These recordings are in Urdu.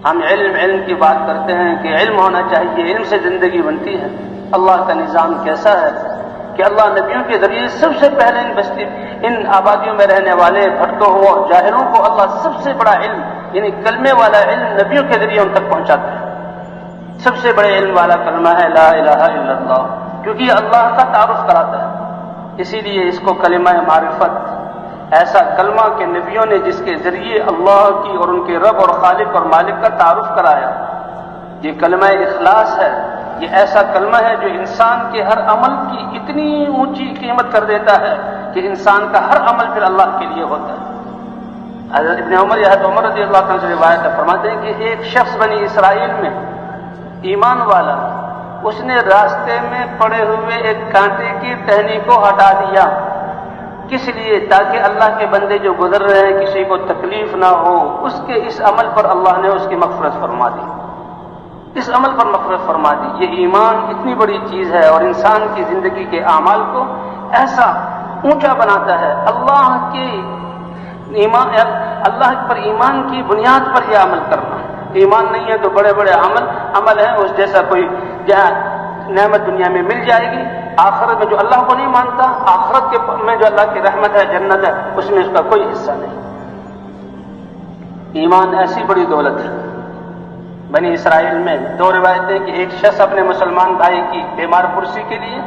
ہم علم کی بات کرتے ہیں کہ علم ہونا چاہیے، علم سے زندگی بنتی ہے۔ اللہ کا نظام کیسا ہے کہ اللہ نبیوں کے ذریعے سب سے پہلے ان آبادیوں میں رہنے والے بھٹکوں اور جاہلوں کو اللہ سب سے بڑا علم یعنی کلمے والا علم نبیوں کے ذریعے ان تک پہنچاتا ہے۔ سب سے بڑے علم والا کلمہ ہے لا الہ الا اللہ، کیونکہ یہ اللہ کا تعارف کراتا ہے۔ اسی لیے اس کو کلمہ معرفت، ایسا کلمہ کہ نبیوں نے جس کے ذریعے اللہ کی اور ان کے رب اور خالق اور مالک کا تعارف کرایا۔ یہ کلمہ اخلاص ہے، یہ ایسا کلمہ ہے جو انسان کے ہر عمل کی اتنی اونچی قیمت کر دیتا ہے کہ انسان کا ہر عمل پھر اللہ کے لیے ہوتا ہے۔ حضرت ابن عمر یا حضرت عمر رضی اللہ عنہ سے روایت ہے، فرماتے ہیں کہ ایک شخص بنی اسرائیل میں ایمان والا، اس نے راستے میں پڑے ہوئے ایک کانٹے کی ٹہنی کو ہٹا دیا، کس لیے؟ تاکہ اللہ کے بندے جو گزر رہے ہیں کسی کو تکلیف نہ ہو۔ اس کے اس عمل پر اللہ نے اس کی مغفرت فرما دی، اس عمل پر مغفرت فرما دی۔ یہ ایمان اتنی بڑی چیز ہے اور انسان کی زندگی کے اعمال کو ایسا اونچا بناتا ہے۔ اللہ پر ایمان کی بنیاد پر یہ عمل کرنا، ایمان نہیں ہے تو بڑے بڑے عمل ہیں اس جیسا کوئی جہاں نعمت دنیا میں مل جائے گی، آخرت میں جو اللہ کو نہیں مانتا، آخرت میں جو اللہ کی رحمت ہے جنت ہے اس میں اس کا کوئی حصہ نہیں۔ ایمان ایسی بڑی دولت ہے۔ بنی اسرائیل میں دو روایتیں کہ ایک شخص اپنے مسلمان بھائی کی بیمار پرسی کے لیے،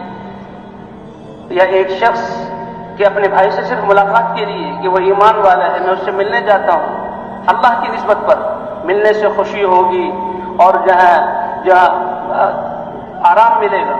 یا ایک شخص کہ اپنے بھائی سے صرف ملاقات کے لیے کہ وہ ایمان والا ہے میں اس سے ملنے جاتا ہوں، اللہ کی نسبت پر ملنے سے خوشی ہوگی اور جہاں آرام ملے گا،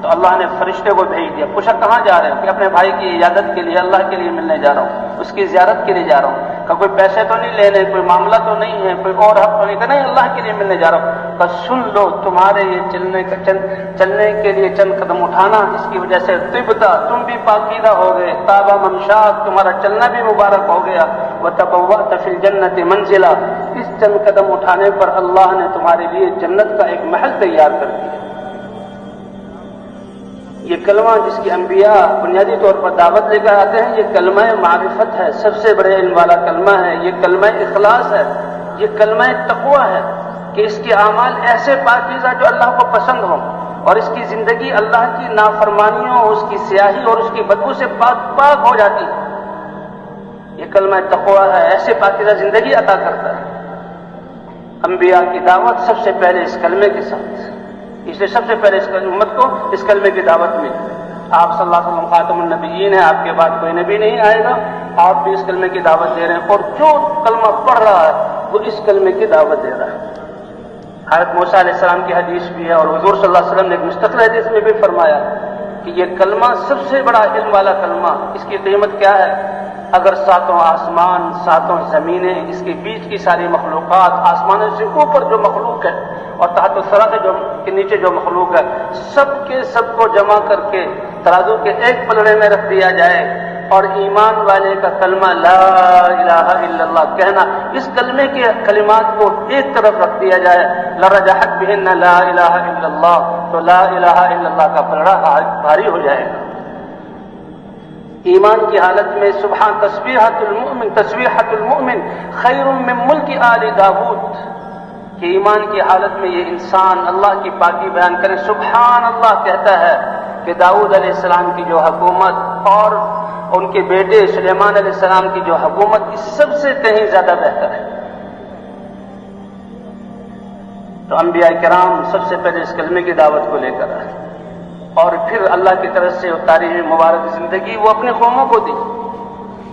تو اللہ نے فرشتے کو بھیج دیا۔ پوچھا کہاں جا رہے ہیں؟ کہ اپنے بھائی کی عیادت کے لیے، اللہ کے لیے ملنے جا رہا ہوں، اس کی زیارت کے لیے جا رہا ہوں۔ کہ کوئی پیسے تو نہیں لینے، کوئی معاملہ تو نہیں ہے، کوئی اور حق تو نہیں، کہ نہیں اللہ کے لیے ملنے جا رہا ہوں۔ کہ سن لو تمہارے یہ چلنے کے لیے چند قدم اٹھانا، اس کی وجہ سے طبتا تم بھی پاکیزہ ہو گئے، طابہ ممشاک تمہارا چلنا بھی مبارک ہو گیا، وتبوأت فی الجنت منزلا، اس چند قدم اٹھانے پر اللہ نے تمہارے لیے جنت کا ایک محل تیار کر دیا۔ یہ کلمہ جس کی انبیاء بنیادی طور پر دعوت لے کر آتے ہیں، یہ کلمہ معرفت ہے، سب سے بڑے علم والا کلمہ ہے، یہ کلمہ اخلاص ہے، یہ کلمہ تقویٰ ہے کہ اس کے اعمال ایسے پاکیزہ جو اللہ کو پسند ہوں اور اس کی زندگی اللہ کی نافرمانیوں، اس کی سیاہی اور اس کی بدبو سے پاک ہو جاتی ہے۔ یہ کلمہ تقویٰ ہے، ایسے پاکیزہ زندگی عطا کرتا ہے۔ انبیاء کی دعوت سب سے پہلے اس کلمے کے ساتھ، اس لیے سب سے پہلے اس امت کو اس کلمے کی دعوت ملی۔ آپ صلی اللہ علیہ وسلم خاتم النبیین ہیں، آپ کے بعد کوئی نبی نہیں آئے گا، آپ بھی اس کلمے کی دعوت دے رہے ہیں، اور جو کلمہ پڑھ رہا ہے وہ اس کلمے کی دعوت دے رہا ہے۔ حضرت موسیٰ علیہ السلام کی حدیث بھی ہے اور حضور صلی اللہ علیہ وسلم نے ایک مستقل حدیث میں بھی فرمایا کہ یہ کلمہ سب سے بڑا علم والا کلمہ، اس کی قیمت کیا ہے؟ اگر ساتوں آسمان، ساتوں زمینیں، اس کے بیچ کی ساری مخلوقات، آسمانوں سے اوپر جو مخلوق ہے اور تحت الثری کے نیچے جو مخلوق ہے، سب کے سب کو جمع کر کے ترازو کے ایک پلڑے میں رکھ دیا جائے اور ایمان والے کا کلمہ لا الہ الا اللہ کہنا، اس کلمے کے کلمات کو ایک طرف رکھ دیا جائے، لرجحت بہن لا الہ الا اللہ، تو لا الہ الا اللہ کا پلڑا بھاری ہو جائے گا۔ ایمان کی حالت میں سبحان تسبیحۃ المؤمن خیر من ملک آل داود، کہ ایمان کی حالت میں یہ انسان اللہ کی پاکی بیان کرے، سبحان اللہ کہتا ہے کہ داؤد علیہ السلام کی جو حکومت اور ان کے بیٹے سلیمان علیہ السلام کی جو حکومت اس سب سے کہیں زیادہ بہتر ہے۔ تو انبیاء کرام سب سے پہلے اس کلمے کی دعوت کو لے کر آئے اور پھر اللہ کی طرف سے اتاری ہوئی مبارک زندگی وہ اپنی قوموں کو دی،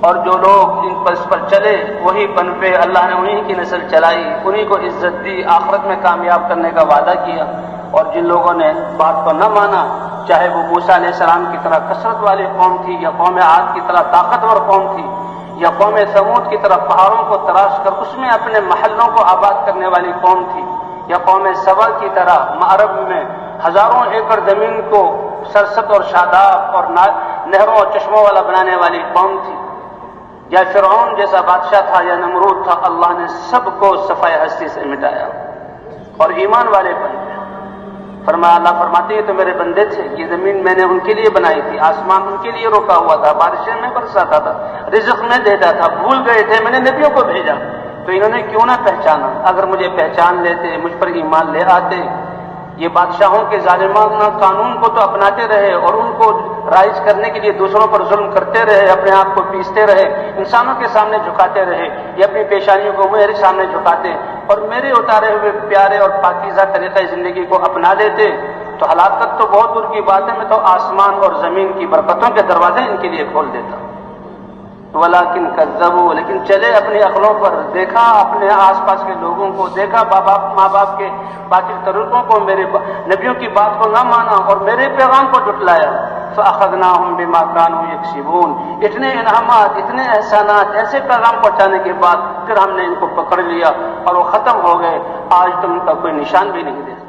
اور جو لوگ اس پر چلے وہی پنپے، اللہ نے انہی کی نسل چلائی، انہی کو عزت دی، آخرت میں کامیاب کرنے کا وعدہ کیا۔ اور جن لوگوں نے بات کو نہ مانا، چاہے وہ موسیٰ علیہ السلام کی طرح کثرت والی قوم تھی، یا قوم عاد کی طرح طاقتور قوم تھی، یا قوم ثمود کی طرح پہاڑوں کو تراش کر اس میں اپنے محلوں کو آباد کرنے والی قوم تھی، یا قوم سبا کی طرح معرب میں ہزاروں ایکڑ زمین کو سرسبز اور شاداب اور نہروں اور چشموں والا بنانے والی قوم تھی، یا فرعون جیسا بادشاہ تھا، یا نمرود تھا، اللہ نے سب کو صفائے ہستی سے مٹایا اور ایمان والے بن گئے۔ فرمایا، اللہ فرماتے ہیں تو میرے بندے تھے، یہ زمین میں نے ان کے لیے بنائی تھی، آسمان ان کے لیے روکا ہوا تھا، بارشیں میں برساتا تھا، رزق میں دیتا تھا، بھول گئے تھے، میں نے نبیوں کو بھیجا، تو انہوں نے کیوں نہ پہچانا؟ اگر مجھے پہچان لیتے، مجھ پر ایمان لے آتے۔ یہ بادشاہوں کے ظالمانہ قانون کو تو اپناتے رہے اور ان کو رائج کرنے کے لیے دوسروں پر ظلم کرتے رہے، اپنے آپ کو پیستے رہے، انسانوں کے سامنے جھکاتے رہے، یہ اپنی پیشانیوں کو میرے سامنے جھکاتے اور میرے اتارے ہوئے پیارے اور پاکیزہ طریقہ زندگی کو اپنا لیتے تو ہلاکت تو بہت دور کی بات ہے، میں تو آسمان اور زمین کی برکتوں کے دروازے ان کے لیے کھول دیتا۔ ولیکن کذبوا، لیکن چلے اپنی عقلوں پر، دیکھا اپنے آس پاس کے لوگوں کو، دیکھا ماں باپ کے باطل طریقوں کو، میرے نبیوں کی بات کو نہ مانا اور میرے پیغام کو جھٹلایا۔ فأخذناهم بما كانوا يكسبون، اتنے انعامات، اتنے احسانات، ایسے پیغام پہنچانے کے بعد پھر ہم نے ان کو پکڑ لیا اور وہ ختم ہو گئے۔ آج تم ان کا کوئی نشان بھی نہیں دیتے۔